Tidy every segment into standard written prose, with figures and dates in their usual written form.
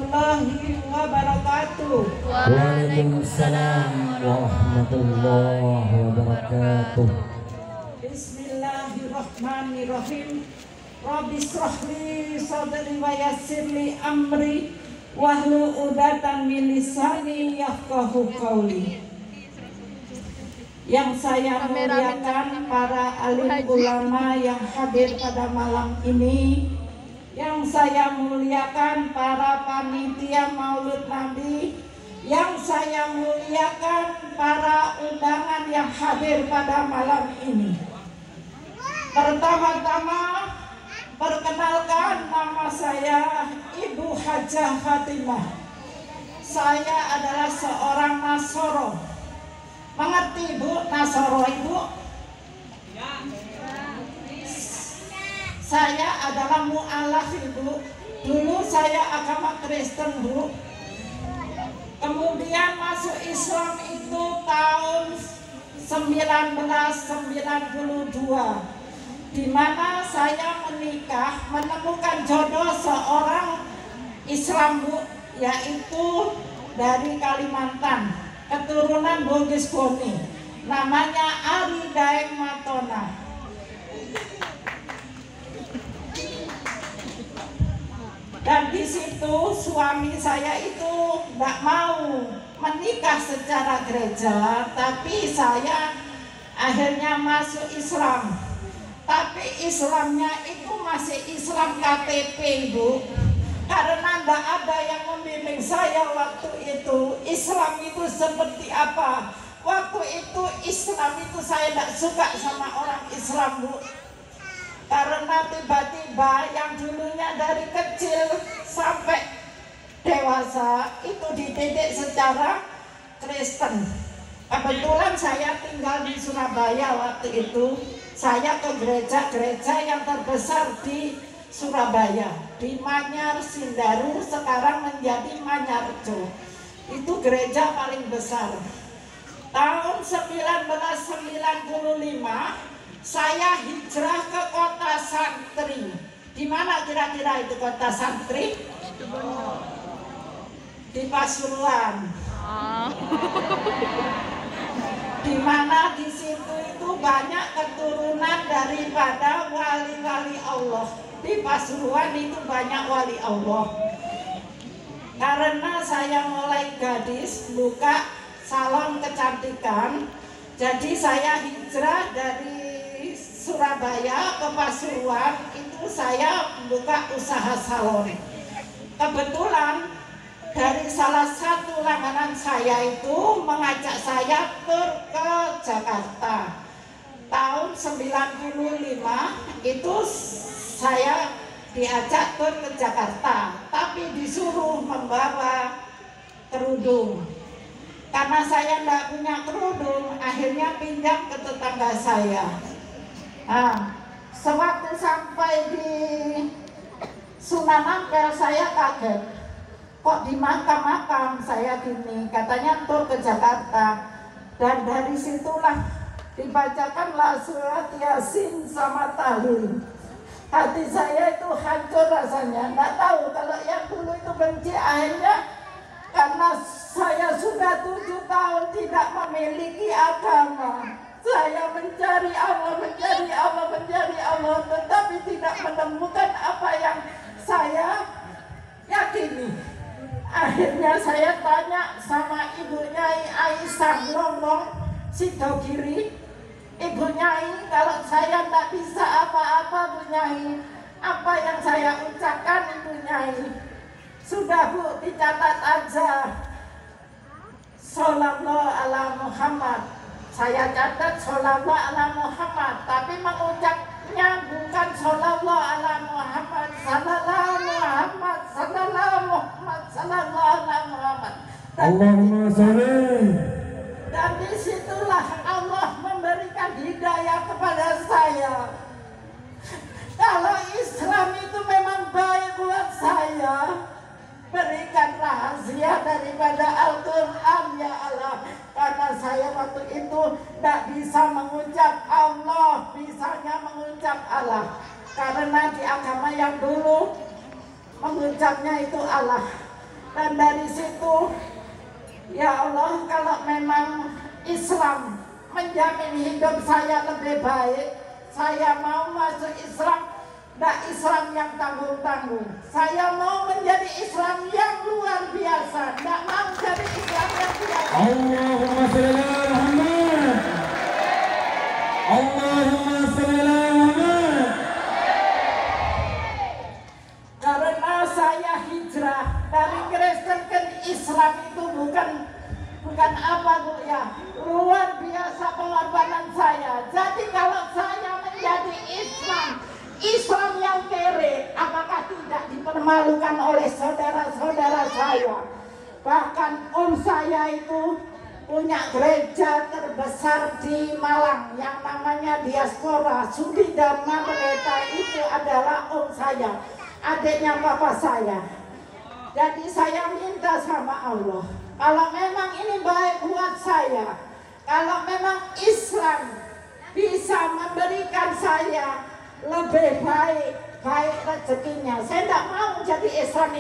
warahmatullahi wabarakatuh. Waalaikumsalam warahmatullahi wabarakatuh. Bismillahirrahmanirrahim. Rabbi shrahli sadri wa yassirli amri wahlul 'uqdatam min lisani yafqahu qawli. Yang saya muliakan para alim ulama yang hadir pada malam ini, yang saya muliakan para panitia Maulid Nabi, yang saya muliakan para undangan yang hadir pada malam ini. Pertama-tama perkenalkan, nama saya Ibu Hajah Fatimah. Saya adalah seorang Nasoro. Mengerti Bu Nasoro Ibu? Saya adalah mu'alaf Ibu. Dulu saya agama Kristen Bu. Kemudian masuk Islam itu tahun 1992, di mana saya menikah, menemukan jodoh seorang Islam Bu, yaitu dari Kalimantan, keturunan Bugis Boni, namanya Ari Daeng Matona. Dan di situ suami saya itu tidak mau menikah secara gereja, tapi saya akhirnya masuk Islam. Tapi Islamnya itu masih Islam KTP Bu, karena tidak ada yang membimbing saya waktu itu. Islam itu seperti apa? Waktu itu Islam itu saya tidak suka sama orang Islam Bu, karena tiba-tiba yang dulunya dari kecil sampai dewasa itu dididik secara Kristen. Kebetulan saya tinggal di Surabaya waktu itu. Saya ke gereja-gereja yang terbesar di Surabaya, di Manyar, Sindaru, sekarang menjadi Manyarjo. Itu gereja paling besar. Tahun 1995 saya hijrah ke kota santri. Di mana kira-kira itu kota santri? Di Pasuruan. Di mana di situ itu banyak keturunan daripada wali-wali Allah. Di Pasuruan itu banyak wali Allah. Karena saya mulai gadis buka salon kecantikan, jadi saya hijrah dari Surabaya ke Pasuruan, itu saya buka usaha salon. Kebetulan dari salah satu langganan saya itu mengajak saya tur ke Jakarta. Tahun 95 itu saya diajak tur ke Jakarta, tapi disuruh membawa kerudung. Karena saya tidak punya kerudung, akhirnya pinjam ke tetangga saya. Nah, sewaktu sampai di Sunan Ampel saya kaget, kok di makam-makam saya gini, katanya tur ke Jakarta. Dan dari situlah dibacakanlah surat Yasin sama tahlil. Hati saya itu hancur rasanya, nggak tahu kalau yang dulu itu benci, akhirnya karena saya sudah 7 tahun tidak memiliki agama. Saya mencari Allah, tetapi tidak menemukan apa yang saya yakini. Akhirnya saya tanya sama Ibu Nyai Aisyah ngomong Sidogiri, Ibu Nyai, kalau saya tidak bisa apa-apa Bu Nyai, apa yang saya ucapkan Ibu Nyai? Sudah Bu, dicatat aja. Shollallahu ala Muhammad. Saya catat shollallahu ala Muhammad, tapi mengucapnya bukan shollallahu ala Muhammad, sallallahu Muhammad, sallallahu Muhammad, sallallahu ala Muhammad. Allahumma sholli. Dan disitulah Allah memberikan hidayah kepada saya. Kalau Islam itu memang baik buat saya, berikan rahasia daripada Al-Quran ya Allah. Karena saya waktu itu tidak bisa mengucap Allah, bisanya mengucap Allah. Karena di agama yang dulu mengucapnya itu Allah. Dan dari situ, ya Allah, kalau memang Islam menjamin hidup saya lebih baik, saya mau masuk Islam. Tidak Islam yang tanggung-tanggung. Saya mau menjadi Islam yang luar biasa. Tidak mau jadi Islam yang biasa. Allahumma sholli ala Muhammad. Allahumma sholli ala Muhammad. Karena saya hijrah dari Kristen ke Islam itu bukan apa Bu ya, luar biasa pengorbanan saya. Jadi kalau saya menjadi Islam yang kere, apakah tidak dipermalukan oleh saudara-saudara saya? Bahkan saya itu punya gereja terbesar di Malang yang namanya Diaspora. Sudi Dharma Pendeta itu adalah saya, adiknya papa saya. Jadi saya minta sama Allah, kalau memang ini baik buat saya, kalau memang Islam bisa memberikan saya lebih baik rezekinya, saya tidak mau jadi Islam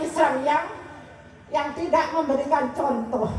yang tidak memberikan contoh.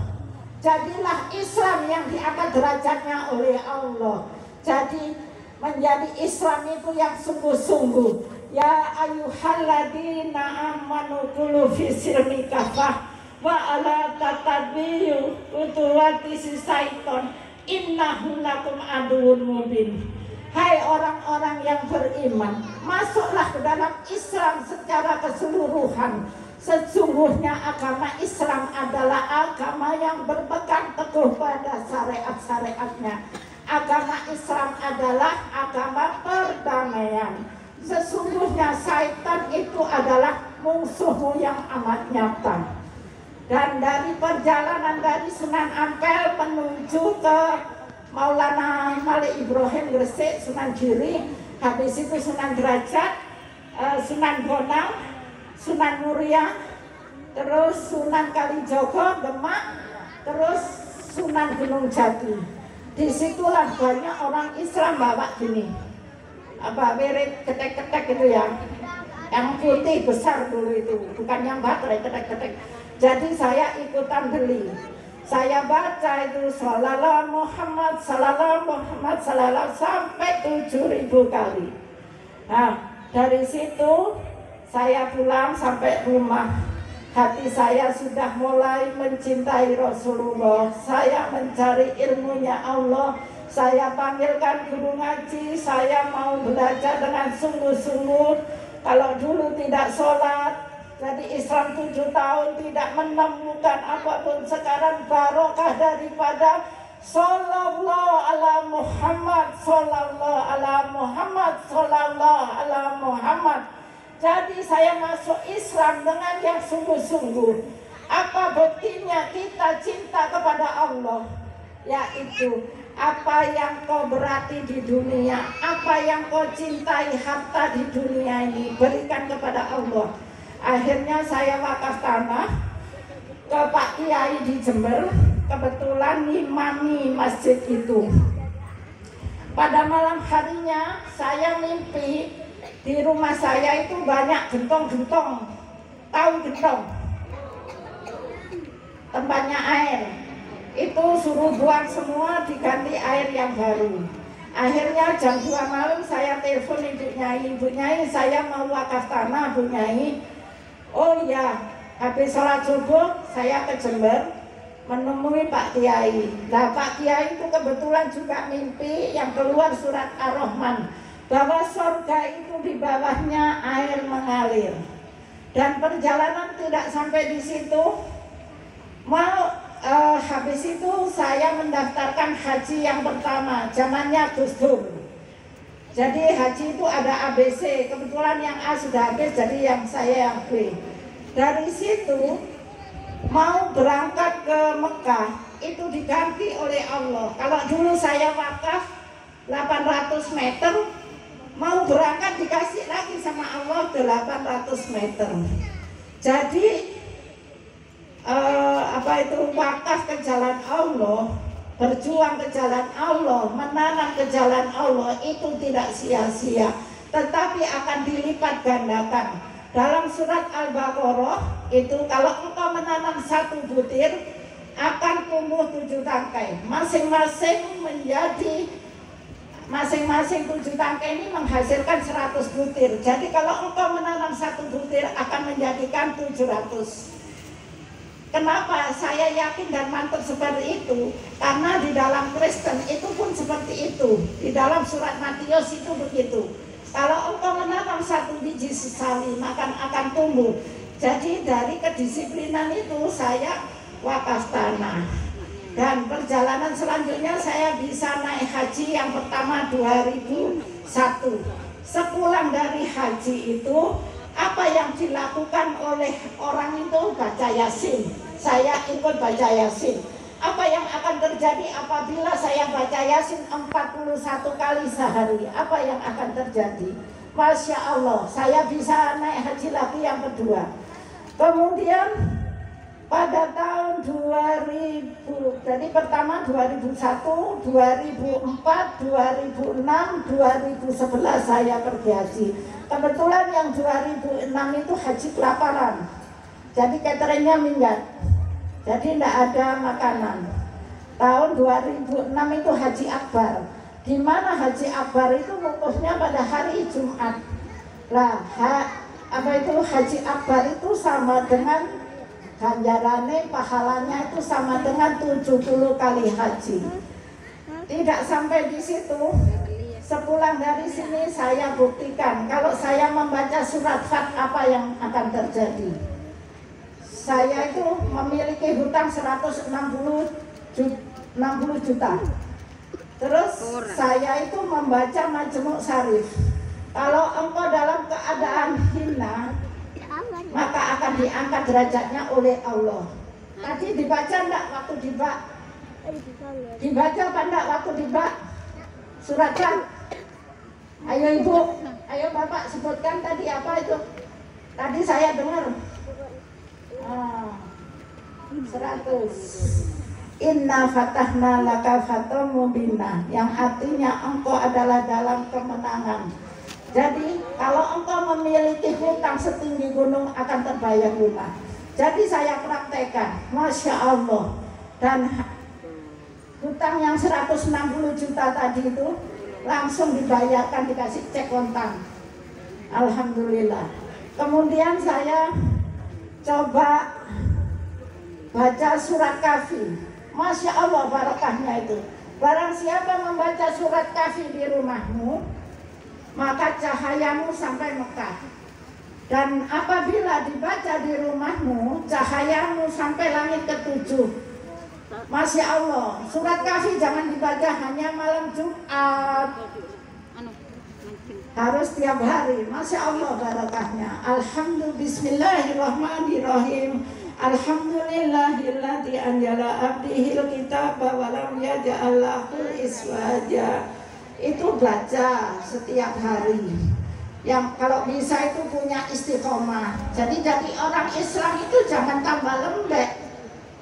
Jadilah Islam yang diangkat derajatnya oleh Allah. Jadi menjadi Islam itu yang sungguh-sungguh. Ya ayyuhalladzina amanu qulu fi silmi kafah wa ala tatabiyu utuwati syaiton innahu lakum aduwwun mubin. Hai orang-orang yang beriman, masuklah ke dalam Islam secara keseluruhan. Sesungguhnya agama Islam adalah agama yang berpegang teguh pada syariat-syariatnya. Agama Islam adalah agama perdamaian. Sesungguhnya syaitan itu adalah musuhmu yang amat nyata. Dan dari perjalanan dari Sunan Ampel menuju ke Maulana Malik Ibrahim Gresik, Sunan Giri, habis itu Sunan Derajat, Sunan Bonang, Sunan Muria, terus Sunan Kalijogo, Demak, terus Sunan Gunung Jati. Disitulah banyak orang Islam bawa gini, apa wirid ketek-ketek itu ya, yang putih besar dulu itu, bukan yang baterai ketek-ketek. Jadi saya ikutan beli. Saya baca itu Sallallahu Muhammad sampai 7.000 kali. Nah, dari situ saya pulang sampai rumah. Hati saya sudah mulai mencintai Rasulullah. Saya mencari ilmunya Allah. Saya panggilkan guru ngaji. Saya mau belajar dengan sungguh-sungguh. Kalau dulu tidak sholat, jadi Islam 7 tahun tidak menemukan apapun, sekarang barokah daripada Sallallahu ala Muhammad, Sallallahu ala Muhammad, Sallallahu ala Muhammad. Jadi saya masuk Islam dengan yang sungguh-sungguh. Apa buktinya kita cinta kepada Allah? Yaitu apa yang kau berarti di dunia, apa yang kau cintai harta di dunia ini, berikan kepada Allah. Akhirnya saya wakaf tanah ke Pak Kiai di Jember, kebetulan ngimami masjid itu. Pada malam harinya saya mimpi di rumah saya itu banyak gentong-gentong, tahu gentong? Tempatnya air. Itu suruh buang semua, diganti air yang baru. Akhirnya jam 2 malam saya telepon Ibu Nyai, saya mau wakaf tanah Bu Nyai. Oh ya, habis sholat subuh saya ke Jember menemui Pak Kiai. Nah, Pak Kiai itu kebetulan juga mimpi yang keluar surat Ar-Rahman bahwa surga itu di bawahnya air mengalir. Dan perjalanan tidak sampai di situ. Habis itu saya mendaftarkan haji yang pertama, zamannya Gus Dur. Jadi haji itu ada ABC, kebetulan yang A sudah habis, jadi yang saya yang B. Dari situ mau berangkat ke Mekah itu diganti oleh Allah. Kalau dulu saya wakaf 800 meter, mau berangkat dikasih lagi sama Allah 800 meter. Jadi wakaf ke jalan Allah, berjuang ke jalan Allah, menanam ke jalan Allah itu tidak sia-sia, tetapi akan dilipat gandakan. Dalam surat Al-Baqarah itu kalau engkau menanam 1 butir akan tumbuh 7 tangkai. Masing-masing 7 tangkai ini menghasilkan 100 butir. Jadi kalau engkau menanam 1 butir akan menjadikan 700. Kenapa saya yakin dan mantap seperti itu? Karena di dalam Kristen itu pun seperti itu. Di dalam surat Matius itu begitu. Kalau engkau menanam 1 biji sesali, maka akan tumbuh. Jadi dari kedisiplinan itu saya wakaf tanah. Dan perjalanan selanjutnya saya bisa naik haji yang pertama 2001. Sepulang dari haji itu, apa yang dilakukan oleh orang itu baca Yasin. Saya ikut baca Yasin. Apa yang akan terjadi apabila saya baca Yasin 41 kali sehari? Apa yang akan terjadi? Masya Allah, saya bisa naik haji lagi yang kedua. Kemudian pada tahun 2000, jadi pertama 2001, 2004, 2006, 2011 saya pergi haji. Kebetulan yang 2006 itu haji kelaparan. Jadi cateringnya minggat. Jadi tidak ada makanan. Tahun 2006 itu haji akbar. Di mana haji akbar itu wukufnya pada hari Jumat. Lah, haji akbar itu sama dengan ganjarannya, pahalanya itu sama dengan 70 kali haji. Tidak sampai di situ. Sepulang dari sini saya buktikan kalau saya membaca surat Fat apa yang akan terjadi. Saya itu memiliki hutang 160 juta. Terus saya itu membaca Majmu' Syarif. Kalau engkau dalam keadaan hina, maka akan diangkat derajatnya oleh Allah. Tadi dibaca enggak waktu dibak? Dibaca apa enggak waktu dibak? Suratnya. Ayo ibu, ayo bapak sebutkan tadi apa itu? Tadi saya dengar. 100. Inna fatahna laka fatham mubina, yang artinya engkau adalah dalam kemenangan. Jadi kalau engkau memiliki hutang setinggi gunung akan terbayar lunas. Jadi saya praktekkan, Masya Allah. Dan hutang yang 160 juta tadi itu langsung dibayarkan, dikasih cek kontan. Alhamdulillah. Kemudian saya coba baca surat Kahfi. Masya Allah barokahnya itu. Barang siapa membaca surat Kahfi di rumahmu, maka cahayamu sampai Mekah. Dan apabila dibaca di rumahmu, cahayamu sampai langit ke-7. Masya Allah, surat Kahfi jangan dibaca hanya malam Jumat, harus tiap hari. Masya Allah barokahnya. Alhamdulillah, bismillahirrahmanirrahim. Alhamdulillahilladzi anjala abdihil kitaba wa lam yaj'al lahu iswaja. Itu baca setiap hari. Yang kalau bisa itu punya istiqomah. Jadi orang Islam itu jangan tambah lembek,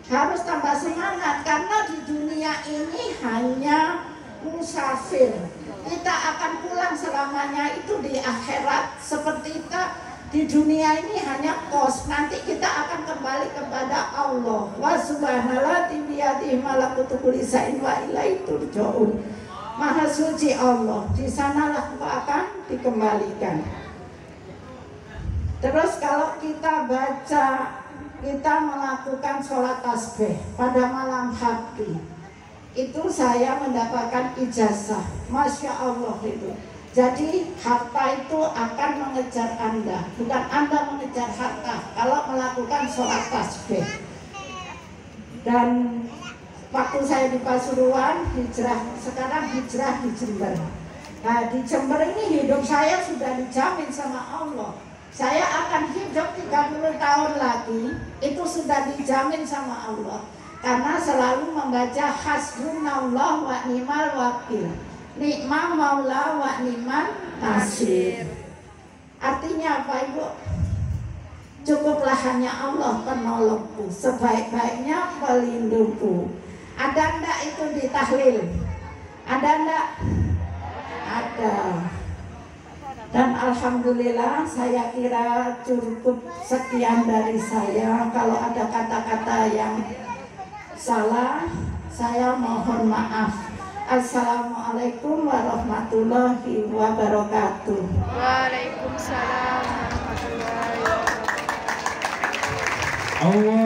harus tambah semangat. Karena di dunia ini hanya musafir. Kita akan pulang selamanya itu di akhirat. Seperti kita di dunia ini hanya kos, nanti kita akan kembali kepada Allah. Wa subhanallah biyadihi malakutu kulli syai'in wa ilaihi turja'un. Maha suci Allah, di sanalah engkau akan dikembalikan. Terus kalau kita baca, kita melakukan sholat tasbih pada malam hari, itu saya mendapatkan ijazah. Masya Allah itu. Jadi harta itu akan mengejar Anda, bukan Anda mengejar harta kalau melakukan sholat tasbih. Dan waktu saya di Pasuruan, hijrah, sekarang hijrah di Jember. Nah di Jember ini hidup saya sudah dijamin sama Allah. Saya akan hidup 30 tahun lagi, itu sudah dijamin sama Allah. Karena selalu membaca hasbunallah wa ni'mal wakil. Nikmah maula wa ni'man nasir. Artinya apa Ibu? Cukuplah hanya Allah penolongku, sebaik-baiknya pelindungku. Ada enggak itu di tahlil? Ada enggak? Ada. Dan alhamdulillah saya kira cukup sekian dari saya. Kalau ada kata-kata yang salah, saya mohon maaf. Assalamualaikum warahmatullahi wabarakatuh. Waalaikumsalam warahmatullahi wabarakatuh. Allah